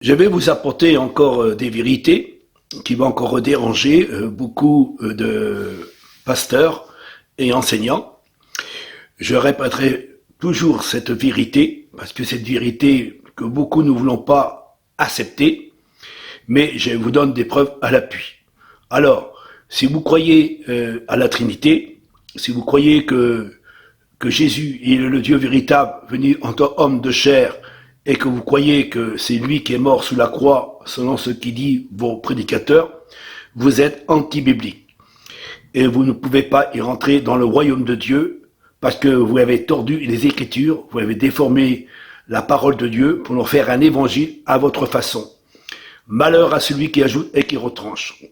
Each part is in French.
Je vais vous apporter encore des vérités qui vont encore déranger beaucoup de pasteurs et enseignants. Je répéterai toujours cette vérité parce que cette vérité que beaucoup ne voulons pas accepter, mais je vous donne des preuves à l'appui. Alors, si vous croyez à la Trinité, si vous croyez que Jésus est le Dieu véritable venu en tant qu'homme de chair, et que vous croyez que c'est lui qui est mort sous la croix, selon ce qui dit vos prédicateurs, vous êtes anti-biblique. Et vous ne pouvez pas y rentrer dans le royaume de Dieu parce que vous avez tordu les Écritures, vous avez déformé la parole de Dieu pour nous faire un évangile à votre façon. Malheur à celui qui ajoute et qui retranche.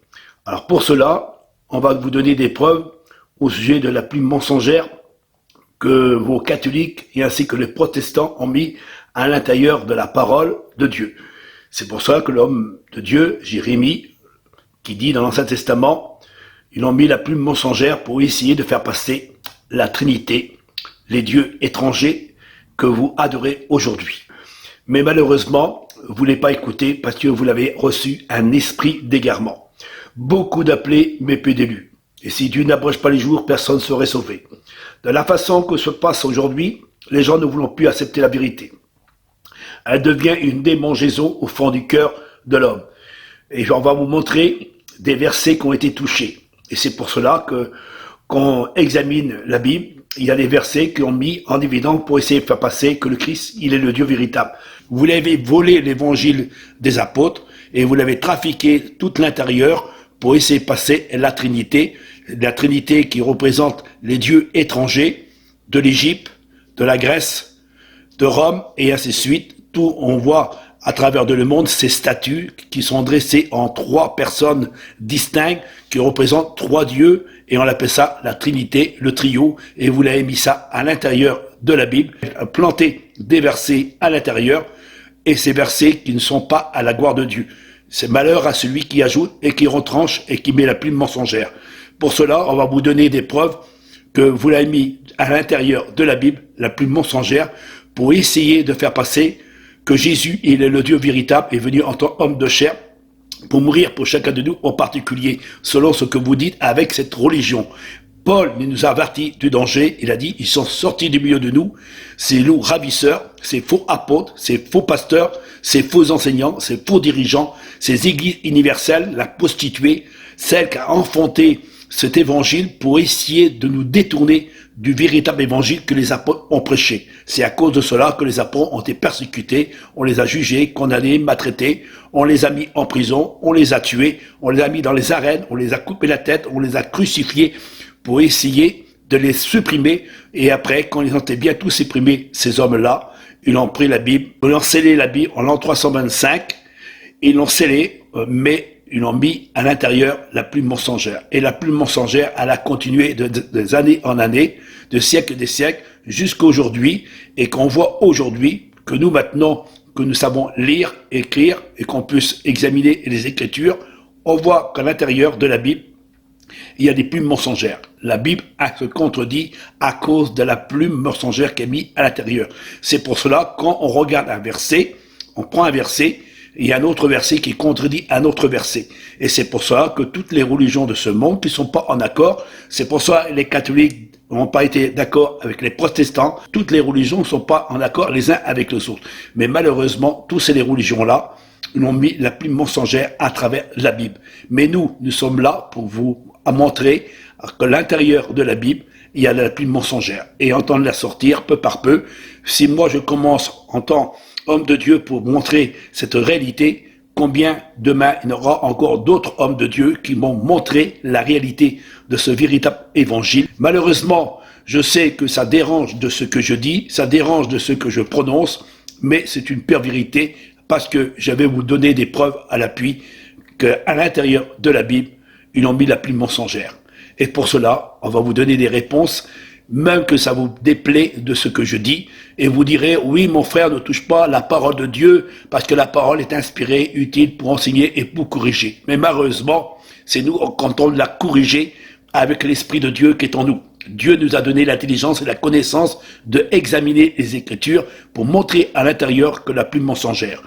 Alors pour cela, on va vous donner des preuves au sujet de la plume mensongère que vos catholiques et ainsi que les protestants ont mis à l'intérieur de la parole de Dieu. C'est pour ça que l'homme de Dieu, Jérémie, qui dit dans l'Ancien Testament, ils ont mis la plume mensongère pour essayer de faire passer la Trinité, les dieux étrangers que vous adorez aujourd'hui. Mais malheureusement, vous ne voulez pas écouter parce que vous l'avez reçu un esprit d'égarement. Beaucoup d'appelés, mais peu d'élus. Et si Dieu n'abroge pas les jours, personne ne serait sauvé. De la façon que se passe aujourd'hui, les gens ne voulont plus accepter la vérité. Elle devient une démangeaison au fond du cœur de l'homme. Et on va vous montrer des versets qui ont été touchés. Et c'est pour cela que, quand on examine la Bible, il y a des versets qui ont mis en évidence pour essayer de faire passer que le Christ, il est le Dieu véritable. Vous l'avez volé l'évangile des apôtres et vous l'avez trafiqué tout l'intérieur pour essayer de passer la Trinité qui représente les dieux étrangers de l'Égypte, de la Grèce, de Rome et ainsi de suite. Tout, on voit à travers le monde ces statues qui sont dressées en trois personnes distinctes qui représentent trois dieux et on appelle ça la Trinité, le trio, et vous l'avez mis ça à l'intérieur de la Bible, planté des versets à l'intérieur et ces versets qui ne sont pas à la gloire de Dieu. C'est malheur à celui qui ajoute et qui retranche et qui met la plume mensongère. Pour cela, on va vous donner des preuves que vous l'avez mis à l'intérieur de la Bible, la plume mensongère, pour essayer de faire passer que Jésus, il est le Dieu véritable, est venu en tant qu'homme de chair pour mourir pour chacun de nous, en particulier, selon ce que vous dites avec cette religion. Paul nous a avertis du danger, il a dit, ils sont sortis du milieu de nous, ces loups ravisseurs, ces faux apôtres, ces faux pasteurs, ces faux enseignants, ces faux dirigeants, ces églises universelles, la prostituée, celle qui a enfanté cet évangile pour essayer de nous détourner du véritable évangile que les apôtres ont prêché. C'est à cause de cela que les apôtres ont été persécutés, on les a jugés, condamnés, maltraités, on les a mis en prison, on les a tués, on les a mis dans les arènes, on les a coupé la tête, on les a crucifiés pour essayer de les supprimer. Et après, quand ils ont été bien tous supprimés, ces hommes-là, ils ont pris la Bible, ils ont scellé la Bible en l'an 325, ils l'ont scellé, mais ils l'ont mis à l'intérieur la plume mensongère. Et la plume mensongère, elle a continué des années en années, de siècles et des siècles, jusqu'à aujourd'hui, et qu'on voit aujourd'hui que nous maintenant, que nous savons lire, écrire, et qu'on puisse examiner les Écritures, on voit qu'à l'intérieur de la Bible, il y a des plumes mensongères. La Bible se contredit à cause de la plume mensongère qui est mise à l'intérieur. C'est pour cela, quand on regarde un verset, on prend un verset, il y a un autre verset qui contredit un autre verset. Et c'est pour ça que toutes les religions de ce monde qui ne sont pas en accord, c'est pour ça que les catholiques n'ont pas été d'accord avec les protestants, toutes les religions ne sont pas en accord les uns avec les autres. Mais malheureusement, toutes ces religions-là, ils ont mis la plume mensongère à travers la Bible. Mais nous sommes là pour vous montrer que l'intérieur de la Bible, il y a la plume mensongère. Et entendre la sortir peu par peu. Si moi je commence en tant homme de Dieu pour montrer cette réalité, combien demain il y aura encore d'autres hommes de Dieu qui vont montrer la réalité de ce véritable évangile. Malheureusement, je sais que ça dérange de ce que je dis, ça dérange de ce que je prononce, mais c'est une pure vérité parce que je vais vous donner des preuves à l'appui qu'à l'intérieur de la Bible, ils ont mis la plume mensongère. Et pour cela, on va vous donner des réponses, même que ça vous déplaît de ce que je dis, et vous direz, oui, mon frère, ne touche pas la parole de Dieu, parce que la parole est inspirée, utile pour enseigner et pour corriger. Mais malheureusement, c'est nous, quand on l'a corrigé avec l'Esprit de Dieu qui est en nous. Dieu nous a donné l'intelligence et la connaissance de examiner les Écritures pour montrer à l'intérieur que la plume mensongère.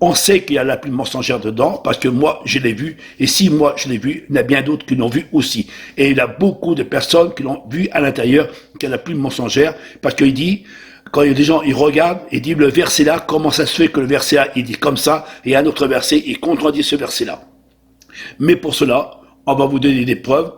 On sait qu'il y a la plume mensongère dedans, parce que moi, je l'ai vu, et si moi, je l'ai vu, il y en a bien d'autres qui l'ont vu aussi. Et il y a beaucoup de personnes qui l'ont vu à l'intérieur, qu'il y a la plume mensongère, parce qu'il dit, quand il y a des gens, ils regardent, et disent le verset là, comment ça se fait que le verset là, il dit comme ça, et un autre verset, il contredit ce verset là. Mais pour cela, on va vous donner des preuves.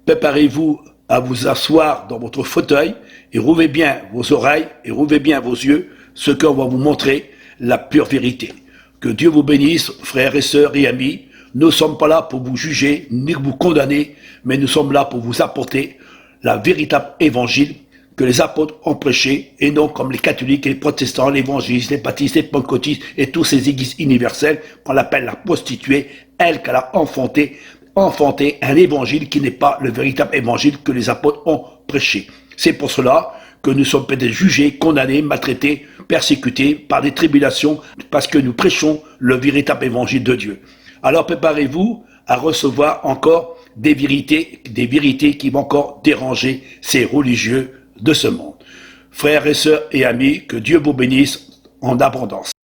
Préparez-vous à vous asseoir dans votre fauteuil, et rouvez bien vos oreilles, et rouvez bien vos yeux, ce qu'on va vous montrer, la pure vérité. Que Dieu vous bénisse, frères et sœurs et amis. Nous ne sommes pas là pour vous juger, ni vous condamner, mais nous sommes là pour vous apporter la véritable évangile que les apôtres ont prêché, et non comme les catholiques et les protestants, les évangélistes, les baptistes, les pentecôtistes et tous ces églises universelles qu'on appelle la prostituée, elle qu'elle a enfanté un évangile qui n'est pas le véritable évangile que les apôtres ont prêché. C'est pour cela que nous sommes peut-être jugés, condamnés, maltraités, persécutés par des tribulations, parce que nous prêchons le véritable évangile de Dieu. Alors préparez-vous à recevoir encore des vérités qui vont encore déranger ces religieux de ce monde. Frères et sœurs et amis, que Dieu vous bénisse en abondance.